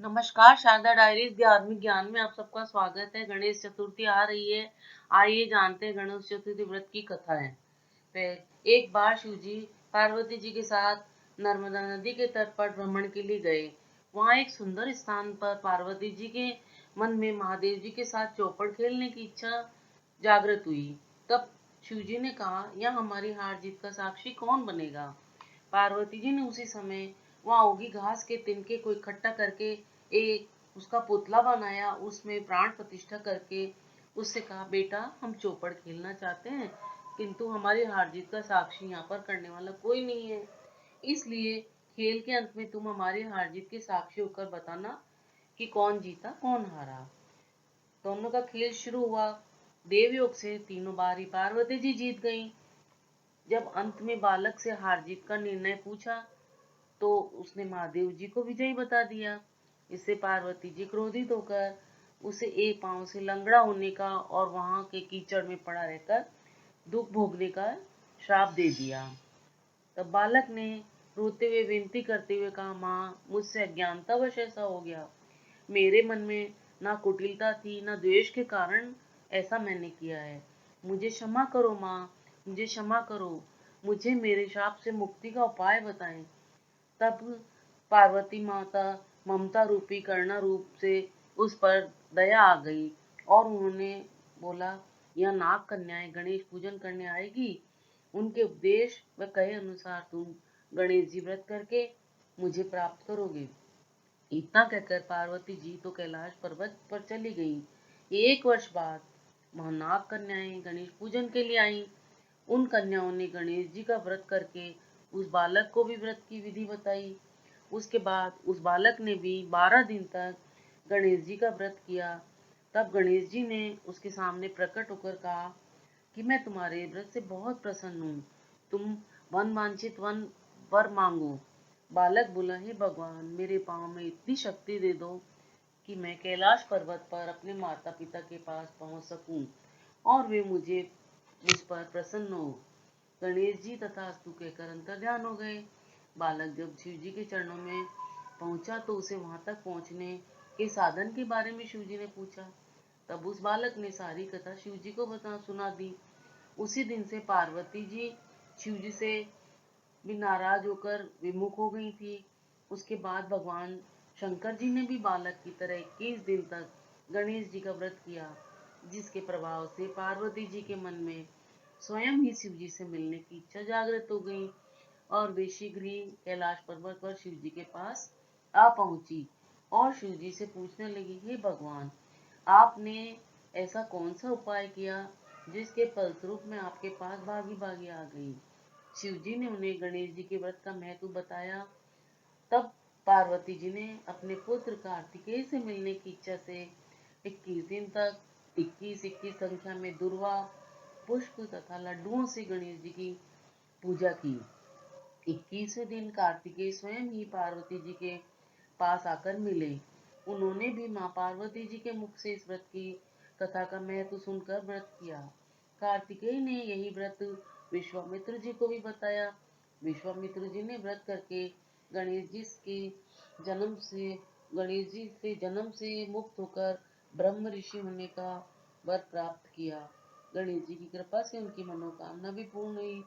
नमस्कार, शारदा डायरीज धार्मिक ज्ञान में आप सबका स्वागत है। गणेश चतुर्थी आ रही है। आइए जानते हैं गणेश चतुर्थी व्रत की कथा है। एक बार शिव जी पार्वती जी के साथ नर्मदा नदी के तट पर भ्रमण के लिए गए। वहां एक सुंदर स्थान पर पार्वती जी के मन में महादेव जी के साथ चौपड़ खेलने की इच्छा जागृत हुई। तब शिव जी ने कहा, यह हमारी हार जीत का साक्षी कौन बनेगा? पार्वती जी ने उसी समय वहां उगी घास के तिनके को इकट्ठा करके एक उसका पुतला बनाया। उसमें प्राण प्रतिष्ठा करके उससे कहा, बेटा हम चौपड़ खेलना चाहते हैं, किंतु हमारी हार जीत का साक्षी यहाँ पर करने वाला कोई नहीं है। इसलिए खेल के अंत में तुम हमारी हार जीत के साक्षी होकर बताना कि कौन जीता कौन हारा। दोनों का खेल शुरू हुआ। देवयोग से तीनों बारी पार्वती जी जीत गईं। जब अंत में बालक से हार जीत का निर्णय पूछा तो उसने महादेव जी को विजयी बता दिया। इससे पार्वती जी क्रोधित होकर उसे एक पांव से लंगड़ा होने का और वहां के कीचड़ में पड़ा रहकर दुख भोगने का श्राप दे दिया। तब बालक ने रोते हुए विनती करते हुए कहा, माँ मुझसे अज्ञानतावश ऐसा हो गया। मेरे मन में ना कुटिलता थी ना द्वेष के कारण ऐसा मैंने किया है। मुझे क्षमा करो माँ, मुझे क्षमा करो। मुझे मेरे शाप से मुक्ति का उपाय बताएं। तब पार्वती माता ममता रूपी करुणा रूप से उस पर दया आ गई और उन्होंने बोला, यह नाग कन्याएं गणेश पूजन करने आएगी। उनके उपदेश व कहे अनुसार तुम गणेश जी व्रत करके मुझे प्राप्त करोगे। इतना कहकर पार्वती जी तो कैलाश पर्वत पर चली गईं। 1 वर्ष बाद वहां नाग कन्याएं गणेश पूजन के लिए आईं। उन कन्याओं ने गणेश जी का व्रत करके उस बालक को भी व्रत की विधि बताई। उसके बाद उस बालक ने भी 12 दिन तक गणेश जी का व्रत किया। तब गणेश जी ने उसके सामने प्रकट होकर कहा कि मैं तुम्हारे व्रत से बहुत प्रसन्न हूँ। तुम वन वांछित वन वर मांगो। बालक बोला, हे भगवान, मेरे पाँव में इतनी शक्ति दे दो कि मैं कैलाश पर्वत पर अपने माता पिता के पास पहुंच सकूं और वे मुझ पर प्रसन्न हो। गणेश जी तथास्तु कहकर अंतर्ध्यान हो गए। बालक जब शिव जी के चरणों में पहुंचा तो उसे वहां तक पहुंचने के साधन के बारे में शिव जी ने पूछा। तब उस बालक ने सारी कथा शिव जी को सुना दी। उसी दिन से पार्वती जी शिव जी से भी नाराज होकर विमुख हो गई थी। उसके बाद भगवान शंकर जी ने भी बालक की तरह 21 दिन तक गणेश जी का व्रत किया, जिसके प्रभाव से पार्वती जी के मन में स्वयं ही शिव जी से मिलने की इच्छा जागृत हो गई और वे शीघ्र ही कैलाश पर्वत पर शिव जी के पास आ पहुंची और शिव जी से पूछने लगी, हे भगवान, आपने ऐसा कौन सा उपाय किया जिसके फलस्वरूप मैं आपके पास भागी भागी आ गई? शिव जी ने उन्हें गणेश जी के व्रत का महत्व बताया। तब पार्वती जी ने अपने पुत्र कार्तिकेय से मिलने की इच्छा से 21 दिन तक 21-21 संख्या में दुर्वा पुष्प तथा लड्डुओं से गणेश जी की पूजा की। 21वें दिन कार्तिकेय स्वयं ही पार्वती जी के पास आकर मिले। उन्होंने भी माँ पार्वती जी के मुख से इस व्रत की कथा का महत्व सुनकर व्रत किया। कार्तिकेय ने यही व्रत विश्वामित्र जी को भी बताया। विश्वामित्र जी ने व्रत करके जन्म से गणेश जी से जन्म से मुक्त होकर ब्रह्म ऋषि होने का वर प्राप्त किया। गणेश जी की कृपा से उनकी मनोकामना भी पूर्ण हुई।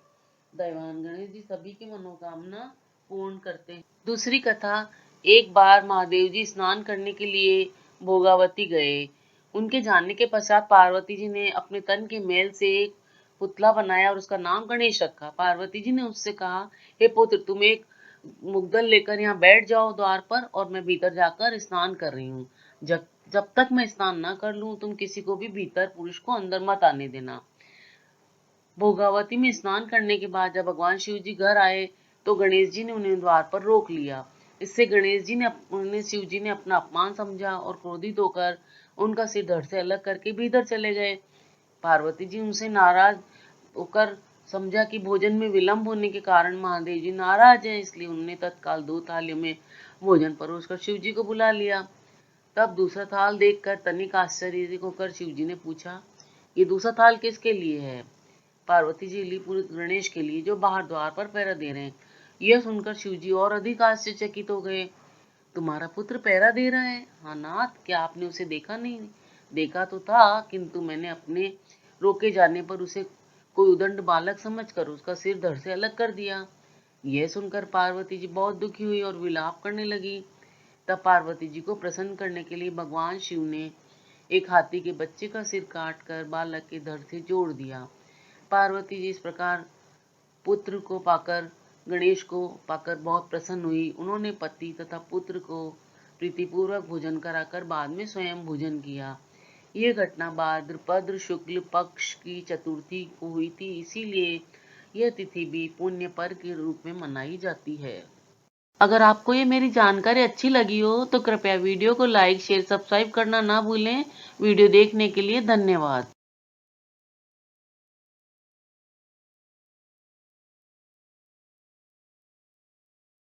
दैवान गणेश जी सभी की मनोकामना पूर्ण करते हैं। दूसरी कथा, एक बार महादेव जी स्नान करने के लिए भोगावती गए। उनके जाने के पश्चात पार्वती जी ने अपने तन के मैल से एक पुतला बनाया और उसका नाम गणेश रखा। पार्वती जी ने उससे कहा, हे पुत्र, तुम एक मुग्दल लेकर यहाँ बैठ जाओ द्वार पर और मैं भीतर जाकर स्नान कर रही हूँ। जब जब तक मैं स्नान ना कर लूं तुम किसी को भी भीतर पुरुष को अंदर मत आने देना। भोगावती में स्नान करने के बाद जब भगवान शिव जी घर आए तो गणेश जी ने उन्हें द्वार पर रोक लिया। इससे गणेश जी ने उन्हें शिव जी ने अपना अपमान समझा और क्रोधित होकर उनका सिर धड़ से अलग करके भीतर चले गए। पार्वती जी उनसे नाराज होकर समझा कि भोजन में विलंब होने के कारण महादेव जी नाराज हैं, इसलिए उन्होंने तत्काल 2 थालियों में भोजन परोसकर शिव जी को बुला लिया। तब दूसरा थाल देखकर तनिक आश्चर्य होकर शिव जी ने पूछा, ये दूसरा थाल किसके लिए है? पार्वती जी पुरुष गणेश के लिए, जो बाहर द्वार पर पहरा दे रहे हैं। यह सुनकर शिव जी और अधिक आश्चर्यचकित हो गए। तुम्हारा पुत्र पहरा दे रहा है। हाँ नाथ, क्या आपने उसे देखा नहीं? देखा तो था, किंतु मैंने अपने रोके जाने पर उसे कोई उदंड बालक समझकर उसका सिर धड़ से अलग कर दिया। यह सुनकर पार्वती जी बहुत दुखी हुई और विलाप करने लगी। तब पार्वती जी को प्रसन्न करने के लिए भगवान शिव ने एक हाथी के बच्चे का सिर काटकर बालक के धड़ से जोड़ दिया। पार्वती जी इस प्रकार पुत्र को पाकर, गणेश को पाकर बहुत प्रसन्न हुई। उन्होंने पति तथा पुत्र को प्रीतिपूर्वक भोजन कराकर बाद में स्वयं भोजन किया। यह घटना भाद्रपद शुक्ल पक्ष की चतुर्थी को हुई थी, इसीलिए यह तिथि भी पुण्य पर्व के रूप में मनाई जाती है। अगर आपको ये मेरी जानकारी अच्छी लगी हो तो कृपया वीडियो को लाइक, शेयर, सब्सक्राइब करना ना भूलें। वीडियो देखने के लिए धन्यवाद।